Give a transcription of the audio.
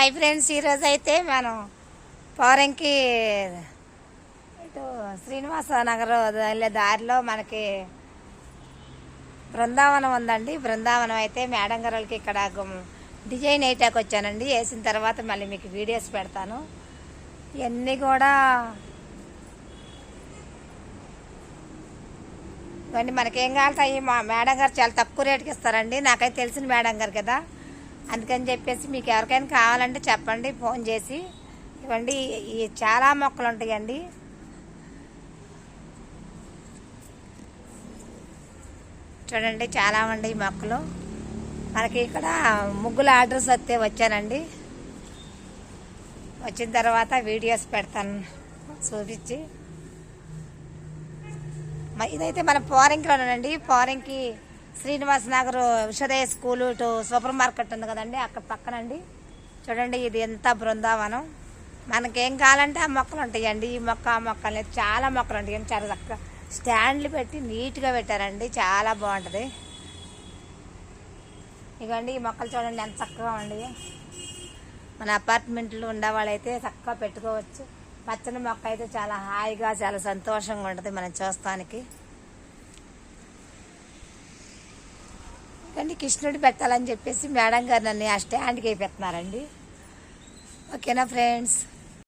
Hi friends, ఈరోజు అయితే మనం పౌరంకి ఇటు శ్రీనివాస నగర్ వెళ్ళే దారిలో మనకి బృందావనం ఉందండి. బృందావనం అయితే మేడం గారికి ఇక్కడ డిజైన్ వేయటానికి వచ్చానండి. వేసిన తర్వాత మళ్ళీ మీకు వీడియోస్ పెడతాను. ఇవన్నీ కూడా ఇవన్నీ మనకేం కావాల్సి మా మేడం గారు చాలా తక్కువ రేటుకి ఇస్తారండి. నాకైతే తెలిసిన మేడం గారు కదా, అందుకని చెప్పేసి మీకు ఎవరికైనా కావాలంటే చెప్పండి ఫోన్ చేసి. ఇవ్వండి, ఈ చాలా మొక్కలు ఉంటాయండి. చూడండి, చాలా ఉండి ఈ మొక్కలు. మనకి ఇక్కడ ముగ్గుల ఆర్డర్స్ వస్తే వచ్చానండి. వచ్చిన తర్వాత వీడియోస్ పెడతాను చూపించి. ఇదైతే మన పోరంకిలోనండి. పోరంకి శ్రీనివాస నగర్ విషోదయ స్కూలు ఇటు సూపర్ మార్కెట్ ఉంది కదండి, అక్కడ పక్కనండి. చూడండి, ఇది ఎంత బృందావనం. మనకేం కావాలంటే ఆ మొక్కలు ఉంటాయండి. ఈ మొక్క ఆ మొక్క అనేది చాలా మొక్కలు ఉంటాయి. చాలా చక్కగా స్టాండ్లు పెట్టి నీట్గా పెట్టారండి, చాలా బాగుంటుంది. ఇవ్వండి, ఈ మొక్కలు చూడండి ఎంత చక్కగా ఉండి. మన అపార్ట్మెంట్లో ఉండేవాళ్ళైతే చక్కగా పెట్టుకోవచ్చు. పచ్చని మొక్క అయితే చాలా హాయిగా చాలా సంతోషంగా ఉంటుంది మనం చూస్తానికి. కానీ కృష్ణుడు పెట్టాలని చెప్పేసి మేడం గారు నన్ను ఆ స్టాండ్కి వేపెడుతున్నారండి. ఓకేనా ఫ్రెండ్స్?